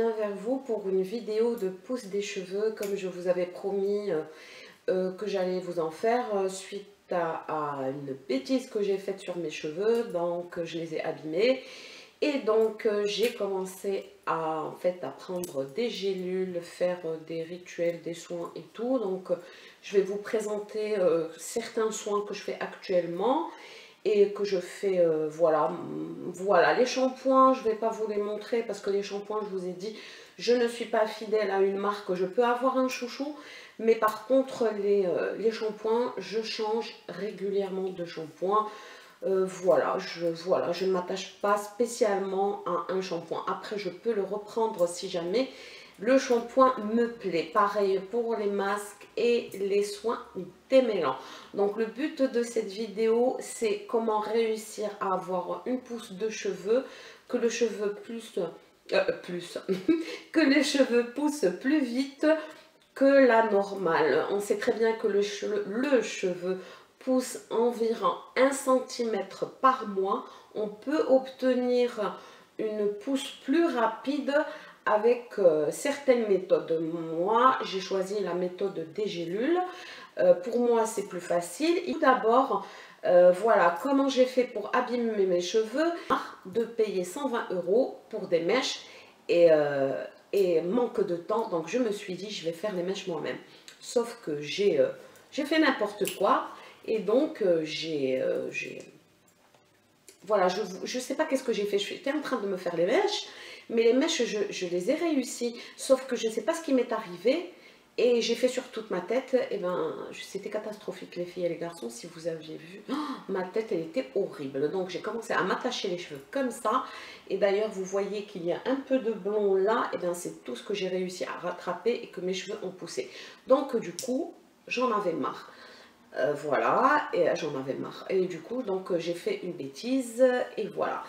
reviens vers vous pour une vidéo de pousse des cheveux, comme je vous avais promis que j'allais vous en faire suite à une bêtise que j'ai faite sur mes cheveux. Donc je les ai abîmés et donc j'ai commencé à prendre des gélules, faire des rituels, des soins et tout. Donc je vais vous présenter certains soins que je fais actuellement et que je fais, voilà, les shampoings, je ne vais pas vous les montrer parce que les shampoings, je vous ai dit, je ne suis pas fidèle à une marque, je peux avoir un chouchou, mais par contre, les shampoings, je change régulièrement de shampoing. Voilà, je ne m'attache pas spécialement à un shampoing. Après, je peux le reprendre si jamais le shampoing me plaît. Pareil pour les masques et les soins démêlants. Donc, le but de cette vidéo, c'est comment réussir à avoir une pousse de cheveux, que le cheveu que les cheveux poussent plus vite que la normale. On sait très bien que le cheveu pousse environ 1 cm par mois. On peut obtenir une pousse plus rapide avec certaines méthodes. Moi, j'ai choisi la méthode des gélules. Pour moi, c'est plus facile. Tout d'abord, voilà comment j'ai fait pour abîmer mes cheveux. De payer 120 € pour des mèches et manque de temps, donc je me suis dit je vais faire les mèches moi-même. Sauf que j'ai fait n'importe quoi et donc voilà, je sais pas qu'est-ce que j'ai fait. J'étais en train de me faire les mèches, mais les mèches je les ai réussi, sauf que je ne sais pas ce qui m'est arrivé. Et j'ai fait sur toute ma tête, et ben c'était catastrophique les filles et les garçons, si vous aviez vu, oh, ma tête elle était horrible. Donc j'ai commencé à m'attacher les cheveux comme ça, et d'ailleurs vous voyez qu'il y a un peu de blond là, et bien c'est tout ce que j'ai réussi à rattraper et que mes cheveux ont poussé. Donc du coup, j'en avais marre. Voilà, et j'en avais marre. Et du coup, donc j'ai fait une bêtise, et voilà.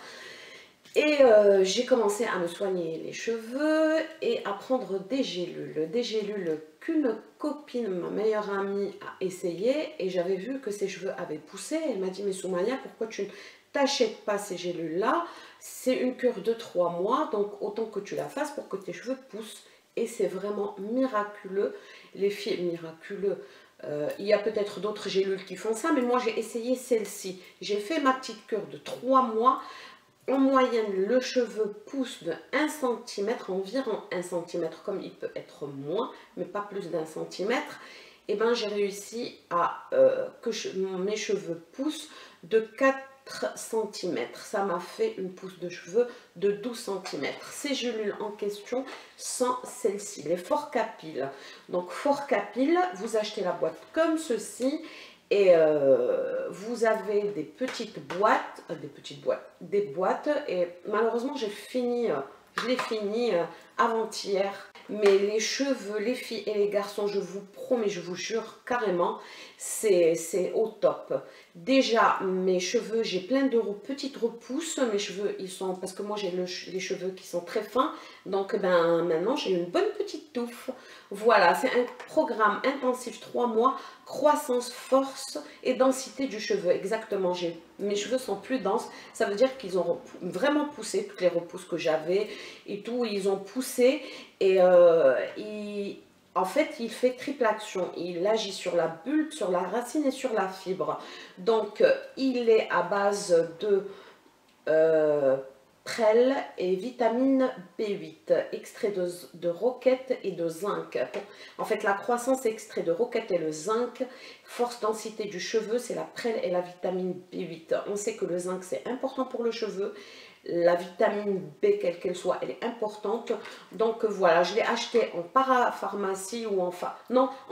Et j'ai commencé à me soigner les cheveux et à prendre des gélules. Des gélules qu'une copine, ma meilleure amie, a essayé. Et j'avais vu que ses cheveux avaient poussé. Elle m'a dit, mais Soumaya, pourquoi tu ne t'achètes pas ces gélules-là? C'est une cure de 3 mois, donc autant que tu la fasses pour que tes cheveux poussent. Et c'est vraiment miraculeux. Les filles, miraculeux. Il y a peut-être d'autres gélules qui font ça, mais moi j'ai essayé celle-ci. J'ai fait ma petite cure de 3 mois. En moyenne, le cheveu pousse de 1 cm, environ 1 cm, comme il peut être moins, mais pas plus d'1 cm. Et ben j'ai réussi à que mes cheveux poussent de 4 cm. Ça m'a fait une pousse de cheveux de 12 cm. Ces gélules en question sont celles-ci, les Forcapil. Donc Forcapil, vous achetez la boîte comme ceci. Et vous avez des petites boîtes, des boîtes, et malheureusement je l'ai fini avant-hier. Mais les cheveux, les filles et les garçons, je vous promets, je vous jure carrément, c'est au top. Déjà, mes cheveux, j'ai plein de petites repousses. Mes cheveux, ils sont, parce que moi j'ai les cheveux qui sont très fins, donc ben maintenant j'ai une bonne petite touffe. Voilà, c'est un programme intensif 3 mois, croissance, force et densité du cheveu. Exactement, mes cheveux sont plus denses, ça veut dire qu'ils ont vraiment poussé, toutes les repousses que j'avais et tout, ils ont poussé. Et en fait, il fait triple action. Il agit sur la bulbe, sur la racine et sur la fibre. Donc, il est à base de prêle et vitamine B8, extrait de roquette et de zinc. En fait, la croissance extrait de roquette et le zinc. Force densité du cheveu, c'est la prêle et la vitamine B8. On sait que le zinc, c'est important pour le cheveu. La vitamine B, quelle qu'elle soit, elle est importante. Donc voilà, je l'ai acheté en parapharmacie ou en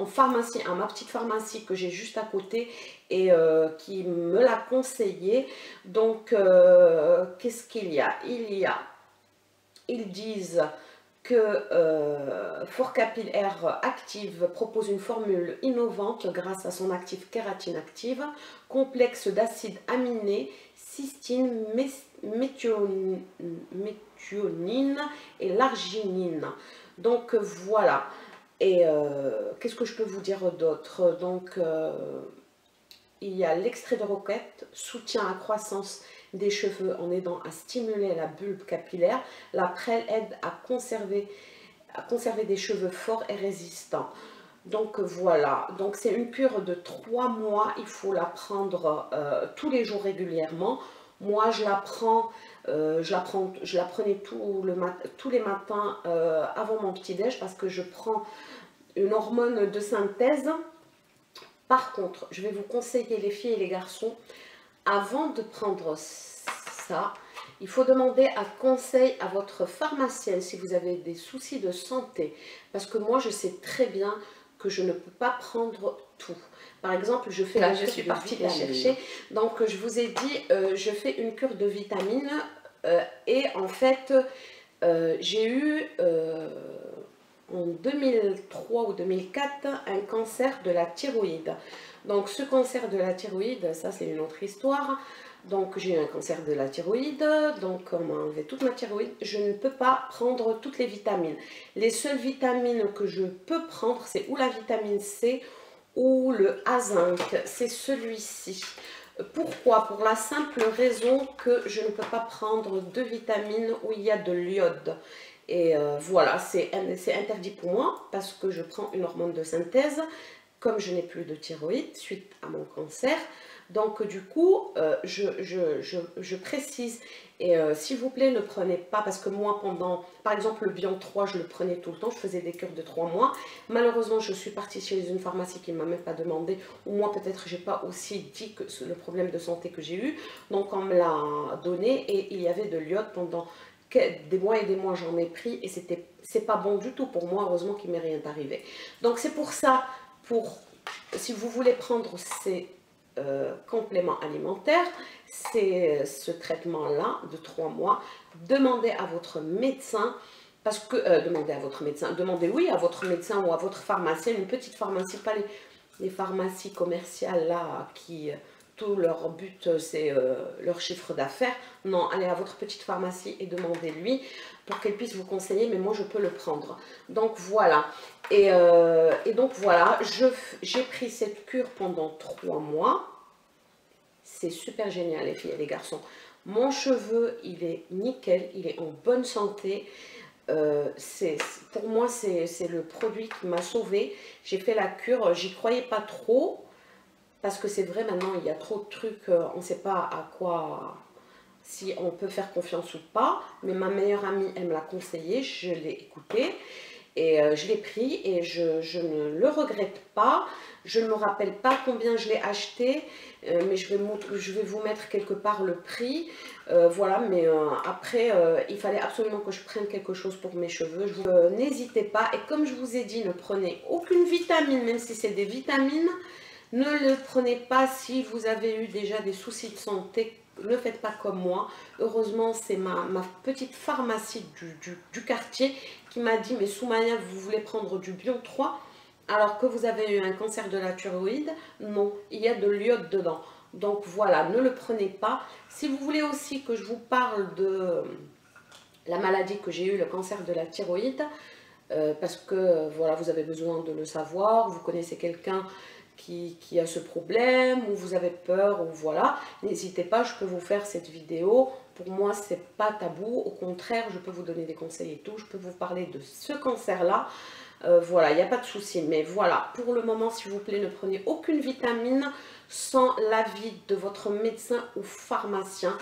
pharmacie, à ma petite pharmacie que j'ai juste à côté et qui me l'a conseillé. Donc qu'est-ce qu'il y a? Ils disent que Forcapil Air Active propose une formule innovante grâce à son actif kératine active, complexe d'acides aminés, cystine, méthionine et l'arginine. Donc voilà. Et qu'est-ce que je peux vous dire d'autre? Donc il y a l'extrait de roquette, soutient à la croissance des cheveux en aidant à stimuler la bulbe capillaire. La prêle aide à conserver des cheveux forts et résistants. Donc voilà, donc c'est une cure de 3 mois, il faut la prendre tous les jours régulièrement. Moi je la prenais tous les matins avant mon petit-déj parce que je prends une hormone de synthèse. Par contre, je vais vous conseiller les filles et les garçons, avant de prendre ça, il faut demander un conseil à votre pharmacienne si vous avez des soucis de santé. Parce que moi, je sais très bien que je ne peux pas prendre tout. Par exemple, je fais je suis partie la chercher. Donc, je vous ai dit, je fais une cure de vitamines. Et en fait, j'ai eu en 2003 ou 2004 un cancer de la thyroïde. Donc, ce cancer de la thyroïde, ça c'est une autre histoire. Donc j'ai eu un cancer de la thyroïde, donc on m'a enlevé toute ma thyroïde. Je ne peux pas prendre toutes les vitamines. Les seules vitamines que je peux prendre, c'est ou la vitamine C ou le A-zinc. C'est celui-ci. Pourquoi? Pour la simple raison que je ne peux pas prendre de vitamines où il y a de l'iode. Et voilà, c'est interdit pour moi parce que je prends une hormone de synthèse. Comme je n'ai plus de thyroïde suite à mon cancer, donc du coup, je précise, et s'il vous plaît, ne prenez pas, parce que moi, par exemple, le Bion 3, je le prenais tout le temps, je faisais des cures de 3 mois. Malheureusement, je suis partie chez une pharmacie qui ne m'a même pas demandé, ou moi, peut-être, j'ai pas aussi dit que le problème de santé que j'ai eu. Donc, on me l'a donné, et il y avait de l'iode pendant des mois et des mois, j'en ai pris, et c'est pas bon du tout pour moi, heureusement qu'il m'est rien arrivé. Donc, c'est pour ça, si vous voulez prendre ces compléments alimentaires, c'est ce traitement-là de 3 mois, demandez à votre médecin, parce que, demandez oui à votre médecin ou à votre pharmacien, une petite pharmacie, pas les pharmacies commerciales là, qui tout leur but c'est leur chiffre d'affaires. Non, allez à votre petite pharmacie et demandez-lui pour qu'elle puisse vous conseiller, mais moi je peux le prendre. Donc voilà, et donc voilà, j'ai pris cette cure pendant 3 mois. C'est super génial les filles et les garçons. Mon cheveu, il est nickel, il est en bonne santé. Pour moi, c'est le produit qui m'a sauvée. J'ai fait la cure, j'y croyais pas trop. Parce que c'est vrai, maintenant, il y a trop de trucs, on ne sait pas à quoi, si on peut faire confiance ou pas. Mais ma meilleure amie, elle me l'a conseillé, je l'ai écouté. Et je l'ai pris et je ne le regrette pas. Je ne me rappelle pas combien je l'ai acheté, mais je vais vous mettre quelque part le prix. Voilà, mais après, il fallait absolument que je prenne quelque chose pour mes cheveux. N'hésitez pas. Et comme je vous ai dit, ne prenez aucune vitamine, même si c'est des vitamines. Ne le prenez pas si vous avez eu déjà des soucis de santé. Ne faites pas comme moi. Heureusement, c'est ma petite pharmacie du quartier qui m'a dit « Mais Soumaya, vous voulez prendre du Bion 3 alors que vous avez eu un cancer de la thyroïde ?» Non, il y a de l'iode dedans. Donc voilà, ne le prenez pas. Si vous voulez aussi que je vous parle de la maladie que j'ai eue, le cancer de la thyroïde, parce que voilà, vous avez besoin de le savoir, vous connaissez quelqu'un qui a ce problème, ou vous avez peur, ou voilà, n'hésitez pas, je peux vous faire cette vidéo. Pour moi, c'est pas tabou, au contraire, je peux vous donner des conseils et tout, je peux vous parler de ce cancer-là. Voilà, il n'y a pas de souci, mais voilà, pour le moment, s'il vous plaît, ne prenez aucune vitamine sans l'avis de votre médecin ou pharmacien.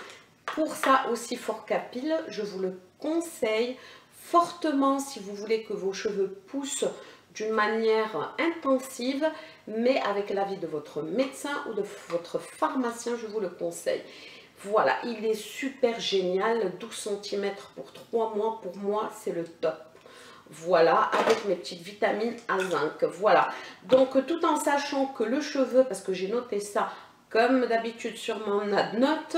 Pour ça aussi, Forcapil, je vous le conseille fortement si vous voulez que vos cheveux poussent d'une manière intensive, mais avec l'avis de votre médecin ou de votre pharmacien, je vous le conseille. Voilà, il est super génial, 12 cm pour 3 mois, pour moi c'est le top. Voilà, avec mes petites vitamines à zinc, voilà. Donc tout en sachant que le cheveu, parce que j'ai noté ça comme d'habitude sur mon note,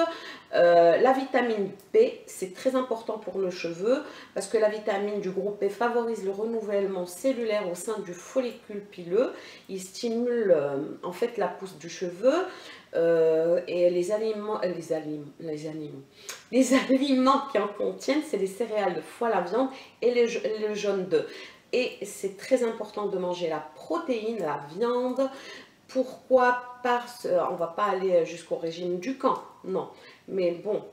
la vitamine B, c'est très important pour le cheveu parce que la vitamine du groupe B favorise le renouvellement cellulaire au sein du follicule pileux. Il stimule en fait la pousse du cheveu et les aliments qui en contiennent, c'est les céréales, le foie, la viande et le jaune d'œuf. Et c'est très important de manger la protéine, la viande, Pourquoi? Parce on va pas aller jusqu'au régime du camp, non. Mais bon,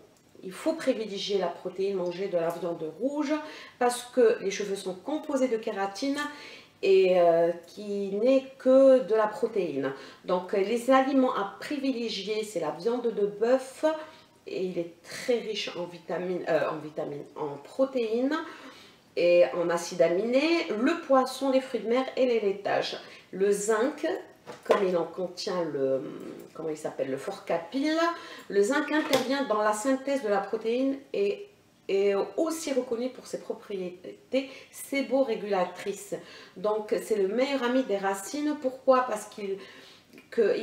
il faut privilégier la protéine, manger de la viande rouge, parce que les cheveux sont composés de kératine et qui n'est que de la protéine. Donc les aliments à privilégier, c'est la viande de bœuf, et il est très riche en en protéines et en acides aminés, le poisson, les fruits de mer et les laitages. Le zinc, comme il en contient comment il s'appelle, le forcapil, le zinc intervient dans la synthèse de la protéine et est aussi reconnu pour ses propriétés séborégulatrices. Donc c'est le meilleur ami des racines. Pourquoi? Parce qu'il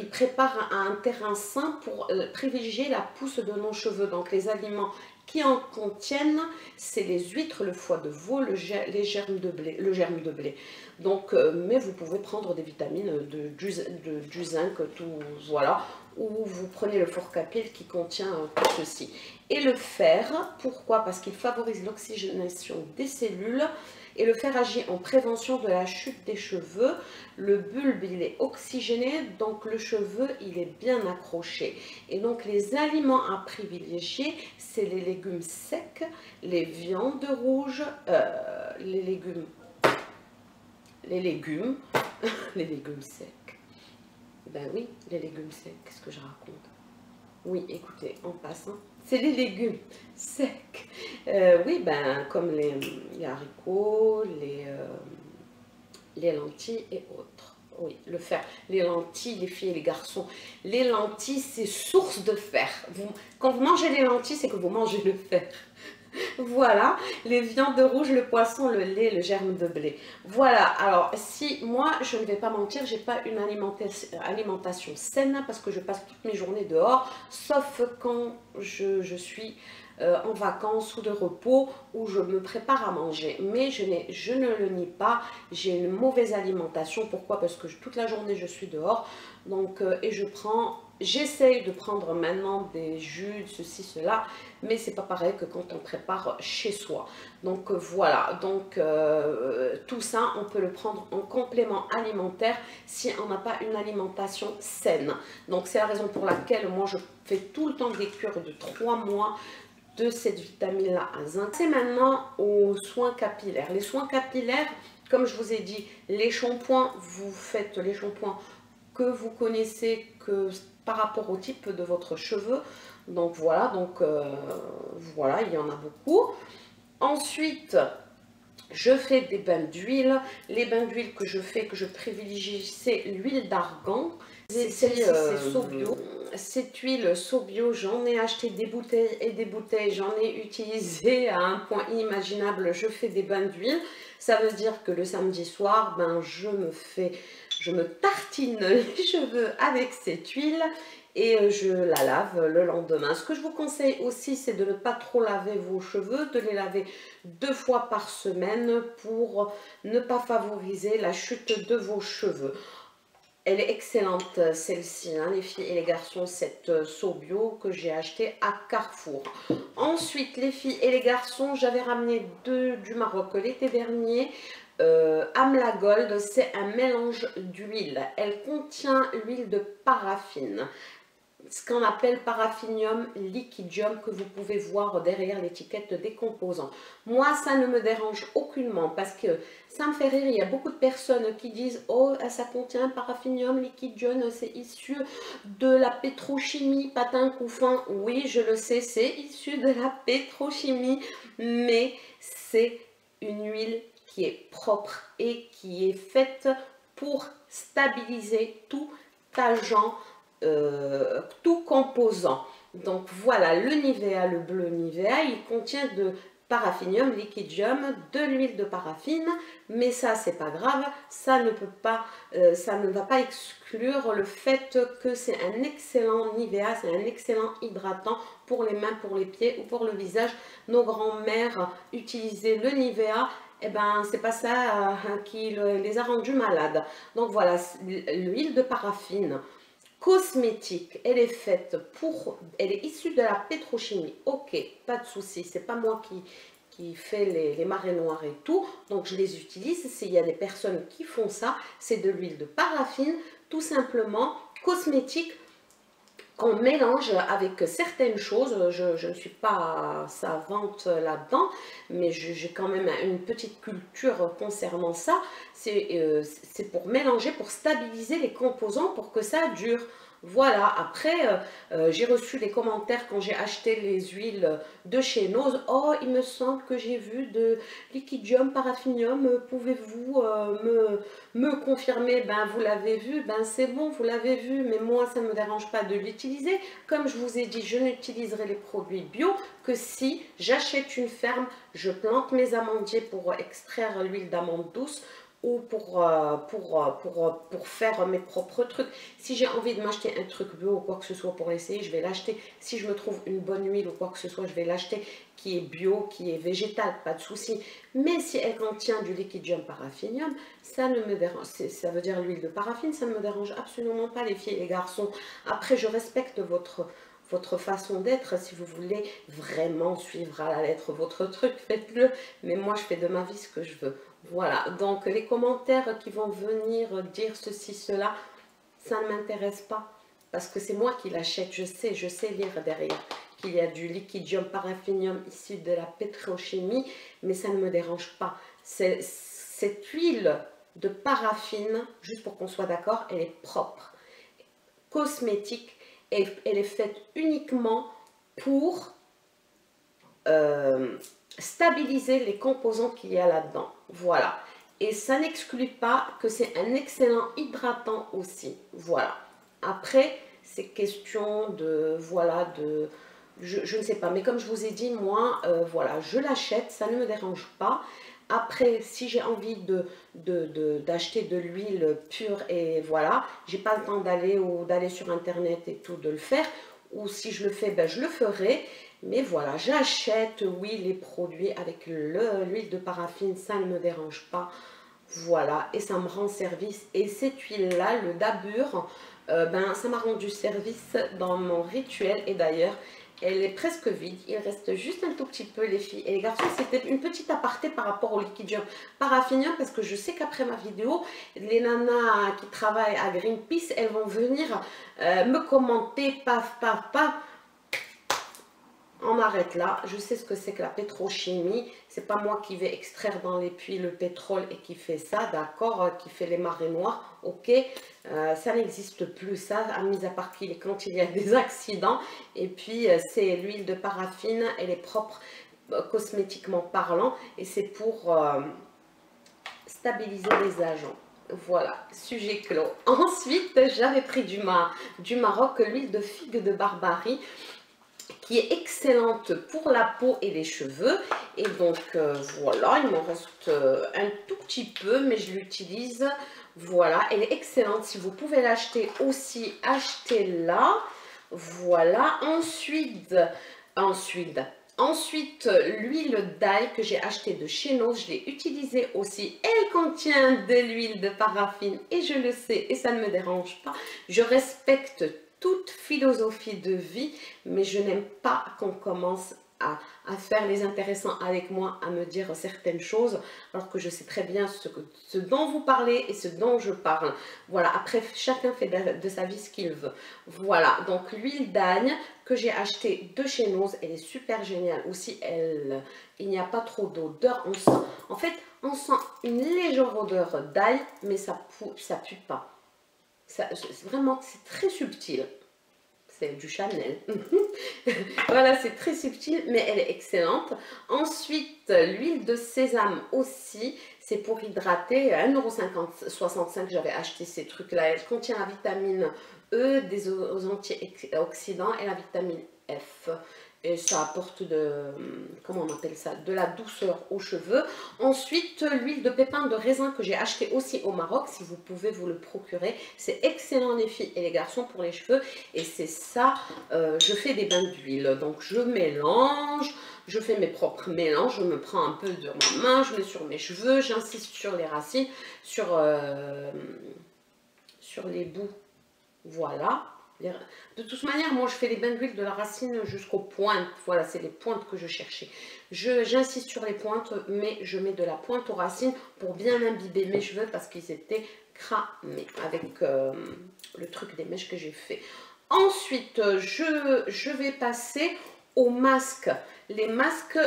prépare un terrain sain pour privilégier la pousse de nos cheveux. Donc les aliments qui en contiennent, c'est les huîtres, le foie de veau, les germes de blé, le germe de blé. Donc, mais vous pouvez prendre des vitamines, du zinc, tout, voilà, ou vous prenez le forcapil qui contient tout ceci. Et le fer, pourquoi? Parce qu'il favorise l'oxygénation des cellules. Et le fer agit en prévention de la chute des cheveux. Le bulbe, il est oxygéné, donc le cheveu, il est bien accroché. Et donc, les aliments à privilégier, c'est les légumes secs, les viandes rouges, les légumes, les légumes secs. Ben oui, les légumes secs, qu'est-ce que je raconte? Oui, écoutez, en passant, c'est les légumes secs. Oui, ben, comme les haricots, les lentilles et autres. Oui, le fer. Les lentilles, les filles et les garçons. Les lentilles, c'est source de fer. Quand vous mangez les lentilles, c'est que vous mangez le fer. Voilà, les viandes rouges, le poisson, le lait, le germe de blé. Voilà, alors si moi, je ne vais pas mentir, j'ai pas une alimentation saine parce que je passe toutes mes journées dehors, sauf quand je suis en vacances ou de repos où je me prépare à manger. Mais je ne le nie pas, j'ai une mauvaise alimentation. Pourquoi? Parce que toute la journée, je suis dehors. Donc, et j'essaye de prendre maintenant des jus, ceci, cela, mais c'est pas pareil que quand on prépare chez soi. Donc voilà, donc tout ça, on peut le prendre en complément alimentaire si on n'a pas une alimentation saine. Donc c'est la raison pour laquelle moi je fais tout le temps des cures de 3 mois de cette vitamine-là à zinc. C'est maintenant aux soins capillaires. Les soins capillaires, comme je vous ai dit, les shampoings, vous faites les shampoings que vous connaissez que par rapport au type de votre cheveu. Donc voilà, voilà, il y en a beaucoup. Ensuite, je fais des bains d'huile. Les bains d'huile que je fais, que je privilégie, c'est l'huile d'argan. Celle-ci, c'est Sobio. Cette huile Sobio, j'en ai acheté des bouteilles et des bouteilles. J'en ai utilisé à un point inimaginable. Je fais des bains d'huile. Ça veut dire que le samedi soir, ben, je me tartine les cheveux avec cette huile et je la lave le lendemain. Ce que je vous conseille aussi, c'est de ne pas trop laver vos cheveux, de les laver 2 fois par semaine pour ne pas favoriser la chute de vos cheveux. Elle est excellente celle-ci, hein, les filles et les garçons, cette Sobio que j'ai acheté à Carrefour. Ensuite, les filles et les garçons, j'avais ramené du Maroc l'été dernier. Amla Gold, c'est un mélange d'huile. Elle contient l'huile de paraffine, ce qu'on appelle paraffinium liquidium, que vous pouvez voir derrière l'étiquette des composants. Moi, ça ne me dérange aucunement parce que ça me fait rire. Il y a beaucoup de personnes qui disent « Oh, ça contient paraffinium liquidium, c'est issu de la pétrochimie, patin couffin. » Oui, je le sais, c'est issu de la pétrochimie, mais c'est une huile qui est propre et qui est faite pour stabiliser tout agent, tout composant. Donc voilà, le Nivea, le bleu Nivea, il contient de paraffinium liquidium, de l'huile de paraffine, mais ça c'est pas grave, ça ne peut pas, ça ne va pas exclure le fait que c'est un excellent Nivea, c'est un excellent hydratant pour les mains, pour les pieds ou pour le visage. Nos grands-mères utilisaient le Nivea. Eh ben, c'est pas ça qui les a rendus malades. Donc voilà, l'huile de paraffine cosmétique, elle est faite elle est issue de la pétrochimie. Ok, pas de souci, c'est pas moi qui fait les marées noires et tout, donc je les utilise. S'il y a des personnes qui font ça, c'est de l'huile de paraffine. tout simplement cosmétique qu'on mélange avec certaines choses. Je ne suis pas savante là-dedans, mais j'ai quand même une petite culture concernant ça. C'est pour mélanger, pour stabiliser les composants pour que ça dure. Voilà, après, j'ai reçu des commentaires quand j'ai acheté les huiles de chez Nose. Oh, il me semble que j'ai vu de liquidium, paraffinium. Pouvez-vous me confirmer? Ben, vous l'avez vu, ben c'est bon, vous l'avez vu, mais moi, ça ne me dérange pas de l'utiliser. Comme je vous ai dit, je n'utiliserai les produits bio que si j'achète une ferme, je plante mes amandiers pour extraire l'huile d'amande douce, ou pour faire mes propres trucs. Si j'ai envie de m'acheter un truc bio ou quoi que ce soit pour essayer, je vais l'acheter. Si je me trouve une bonne huile ou quoi que ce soit, je vais l'acheter qui est bio, qui est végétal, pas de souci. Mais si elle contient du liquidium paraffinium, ça ne me dérange, ça veut dire l'huile de paraffine, ça ne me dérange absolument pas les filles et les garçons. Après, je respecte votre façon d'être. Si vous voulez vraiment suivre à la lettre votre truc, faites-le. Mais moi, je fais de ma vie ce que je veux. Voilà, donc les commentaires qui vont venir dire ceci, cela, ça ne m'intéresse pas. Parce que c'est moi qui l'achète, je sais lire derrière qu'il y a du liquidium paraffinium issu de la pétrochimie, mais ça ne me dérange pas. Cette huile de paraffine, juste pour qu'on soit d'accord, elle est propre, cosmétique, et elle est faite uniquement pour stabiliser les composants qu'il y a là-dedans. Voilà. Et ça n'exclut pas que c'est un excellent hydratant aussi. Voilà. Après, c'est question de, voilà, je ne sais pas. Mais comme je vous ai dit, moi, voilà, je l'achète, ça ne me dérange pas. Après, si j'ai envie d'acheter de l'huile pure et voilà, j'ai pas le temps d'aller sur internet et tout, de le faire. Ou si je le fais, ben, je le ferai. Mais voilà, j'achète, oui, les produits avec l'huile de paraffine, ça ne me dérange pas. Voilà, et ça me rend service. Et cette huile-là, le Dabur, ben, ça m'a rendu service dans mon rituel. Et d'ailleurs, elle est presque vide. Il reste juste un tout petit peu, les filles et les garçons. C'était une petite aparté par rapport au liquidium paraffinium, parce que je sais qu'après ma vidéo, les nanas qui travaillent à Greenpeace, elles vont venir me commenter, paf, paf, paf. On arrête là. Je sais ce que c'est que la pétrochimie. C'est pas moi qui vais extraire dans les puits le pétrole et qui fait ça, d'accord, qui fait les marées noires, ok. Ça n'existe plus, ça, à mis à part quand il y a des accidents. Et puis, c'est l'huile de paraffine, elle est propre, cosmétiquement parlant, et c'est pour stabiliser les agents. Voilà, sujet clos. Ensuite, j'avais pris du Maroc, l'huile de figue de Barbarie, qui est excellente pour la peau et les cheveux. Et donc voilà, il m'en reste un tout petit peu, mais je l'utilise. Voilà, elle est excellente. Si vous pouvez l'acheter aussi, achetez-la. Voilà, ensuite l'huile d'ail que j'ai achetée de chez Nose, je l'ai utilisée aussi. Elle contient de l'huile de paraffine et je le sais et ça ne me dérange pas. Je respecte toute philosophie de vie, mais je n'aime pas qu'on commence à faire les intéressants avec moi, à me dire certaines choses, alors que je sais très bien ce dont vous parlez et ce dont je parle. Voilà, après, chacun fait de sa vie ce qu'il veut. Voilà, donc l'huile d'ail que j'ai achetée de chez Nose, elle est super géniale aussi. Il n'y a pas trop d'odeur. En fait, on sent une légère odeur d'ail, mais ça pue pas. Vraiment, c'est très subtil. C'est du Chanel. Voilà, c'est très subtil, mais elle est excellente. Ensuite, l'huile de sésame aussi, c'est pour hydrater. 1,65 €, j'avais acheté ces trucs-là. Elle contient la vitamine E, des antioxydants et la vitamine F. Et ça apporte comment on appelle ça, de la douceur aux cheveux. Ensuite, l'huile de pépins de raisin que j'ai acheté aussi au Maroc, si vous pouvez vous le procurer. C'est excellent les filles et les garçons pour les cheveux. Et c'est ça, je fais des bains d'huile. Donc je mélange, je fais mes propres mélanges. Je me prends un peu de ma main, je mets sur mes cheveux, j'insiste sur les racines, sur les bouts. Voilà. De toute manière, moi je fais les bains d'huile de la racine jusqu'aux pointes. Voilà, c'est les pointes que je cherchais. J'insiste sur les pointes, mais je mets de la pointe aux racines pour bien imbiber mes cheveux parce qu'ils étaient cramé avec le truc des mèches que j'ai fait. Ensuite, je vais passer aux masques. Les masques,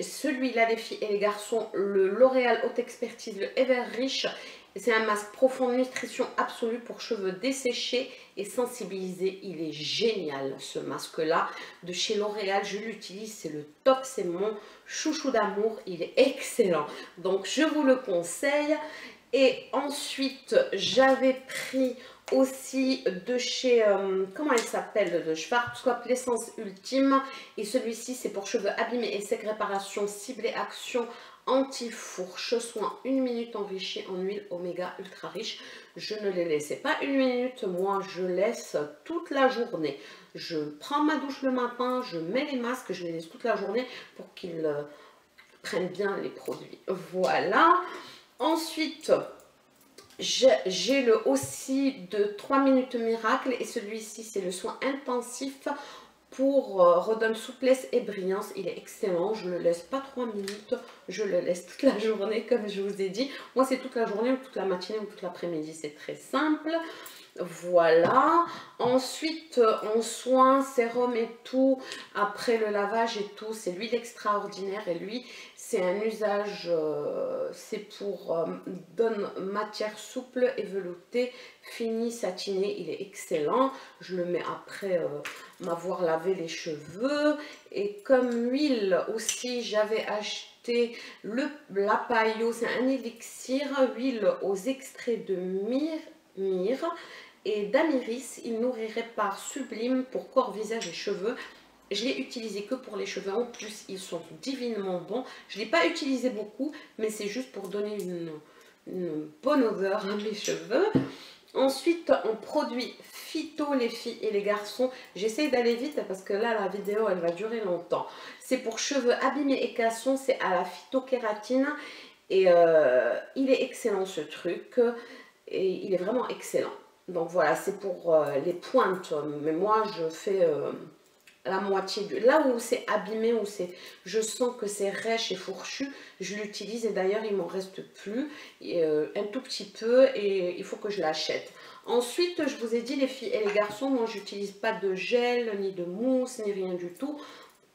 celui-là, les filles et les garçons, le L'Oréal Haute Expertise, le Ever Rich. C'est un masque profond nutrition absolue pour cheveux desséchés et sensibilisés. Il est génial ce masque-là de chez L'Oréal. Je l'utilise, c'est le top, c'est mon chouchou d'amour. Il est excellent. Donc je vous le conseille. Et ensuite, j'avais pris aussi de chez, comment elle s'appelle, de Schwarzkopf, l'essence ultime. Et celui-ci, c'est pour cheveux abîmés et secs, réparation ciblée, action anti-fourche, soin 1 minute enrichi en huile oméga ultra riche. Je ne les laissais pas 1 minute, moi je laisse toute la journée. Je prends ma douche le matin, je mets les masques, je les laisse toute la journée pour qu'ils prennent bien les produits. Voilà. Ensuite, j'ai le aussi de 3 minutes miracle et celui-ci c'est le soin intensif pour redonne souplesse et brillance. Il est excellent, je ne le laisse pas 3 minutes, je le laisse toute la journée comme je vous ai dit. Moi c'est toute la journée ou toute la matinée ou toute l'après-midi, c'est très simple. Voilà. Ensuite, en soin, sérum et tout, après le lavage et tout, c'est l'huile extraordinaire. Et lui, c'est un usage, c'est pour donne matière souple et veloutée, fini, satiné. Il est excellent. Je le mets après m'avoir lavé les cheveux. Et comme huile aussi, j'avais acheté la paillot, c'est un élixir, huile aux extraits de myrrhe et d'amiris. Il nourrit, répare, sublime pour corps, visage et cheveux. Je l'ai utilisé que pour les cheveux. En plus, ils sont divinement bons. Je ne l'ai pas utilisé beaucoup, mais c'est juste pour donner une bonne odeur à mes cheveux. Ensuite, en produit phyto, les filles et les garçons, j'essaie d'aller vite parce que là, la vidéo, elle va durer longtemps. C'est pour cheveux abîmés et cassons, c'est à la phytokératine. Et il est excellent ce truc. Et il est vraiment excellent. Donc voilà, c'est pour les pointes. Mais moi, je fais la moitié. Là où c'est abîmé, où je sens que c'est rêche et fourchu, je l'utilise. Et d'ailleurs, il m'en reste plus. Un tout petit peu. Et il faut que je l'achète. Ensuite, je vous ai dit, les filles et les garçons, moi, j'utilise pas de gel, ni de mousse, ni rien du tout.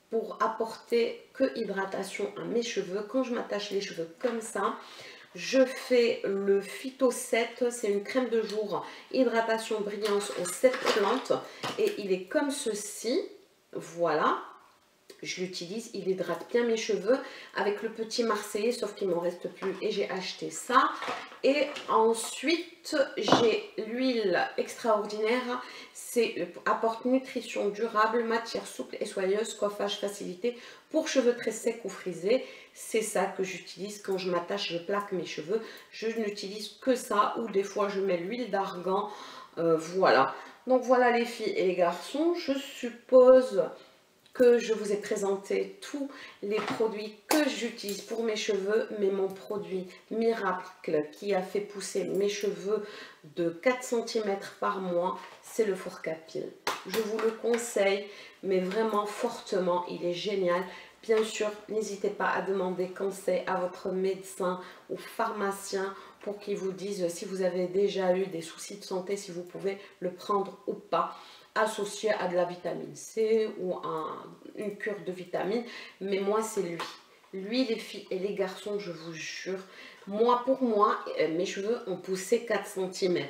Pour apporter que hydratation à mes cheveux. Quand je m'attache les cheveux comme ça, je fais le Phyto 7, c'est une crème de jour, hydratation, brillance aux 7 plantes. Et il est comme ceci, voilà. Je l'utilise, il hydrate bien mes cheveux avec le petit Marseillais, sauf qu'il ne m'en reste plus et j'ai acheté ça. Et ensuite, j'ai l'huile extraordinaire, c'est apporte nutrition durable, matière souple et soyeuse, coiffage facilité pour cheveux très secs ou frisés. C'est ça que j'utilise quand je m'attache, je plaque mes cheveux. Je n'utilise que ça ou des fois je mets l'huile d'argan, voilà. Donc voilà les filles et les garçons, je suppose que je vous ai présenté tous les produits que j'utilise pour mes cheveux, mais mon produit miracle qui a fait pousser mes cheveux de 4 cm par mois, c'est le four Capil. Je vous le conseille, mais vraiment fortement, il est génial. Bien sûr, n'hésitez pas à demander conseil à votre médecin ou pharmacien pour qu'ils vous disent si vous avez déjà eu des soucis de santé, si vous pouvez le prendre ou pas, associé à de la vitamine C ou à une cure de vitamines. Mais moi, c'est lui. Lui, les filles et les garçons, je vous jure, moi, pour moi, mes cheveux ont poussé 4 cm.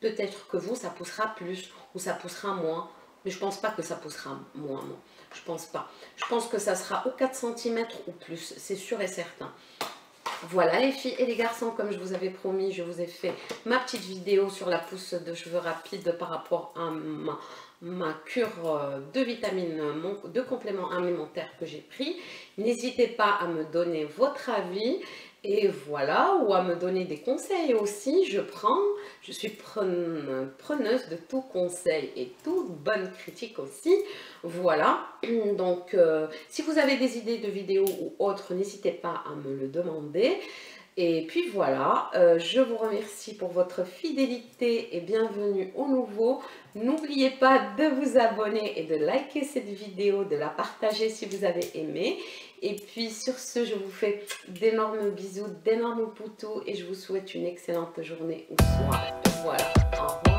Peut-être que vous, ça poussera plus ou ça poussera moins. Mais je pense pas que ça poussera moins, non. Je pense pas. Je pense que ça sera ou 4 cm ou plus, c'est sûr et certain. Voilà les filles et les garçons, comme je vous avais promis, je vous ai fait ma petite vidéo sur la pousse de cheveux rapide par rapport à ma cure de vitamines, de compléments alimentaires que j'ai pris. N'hésitez pas à me donner votre avis. Et voilà, ou à me donner des conseils aussi, je suis preneuse de tout conseil et toute bonne critique aussi. Voilà, donc si vous avez des idées de vidéos ou autres, n'hésitez pas à me le demander. Et puis voilà, je vous remercie pour votre fidélité et bienvenue au nouveau. N'oubliez pas de vous abonner et de liker cette vidéo, de la partager si vous avez aimé. Et puis sur ce, je vous fais d'énormes bisous, d'énormes poutous et je vous souhaite une excellente journée ou soirée. Voilà, au revoir.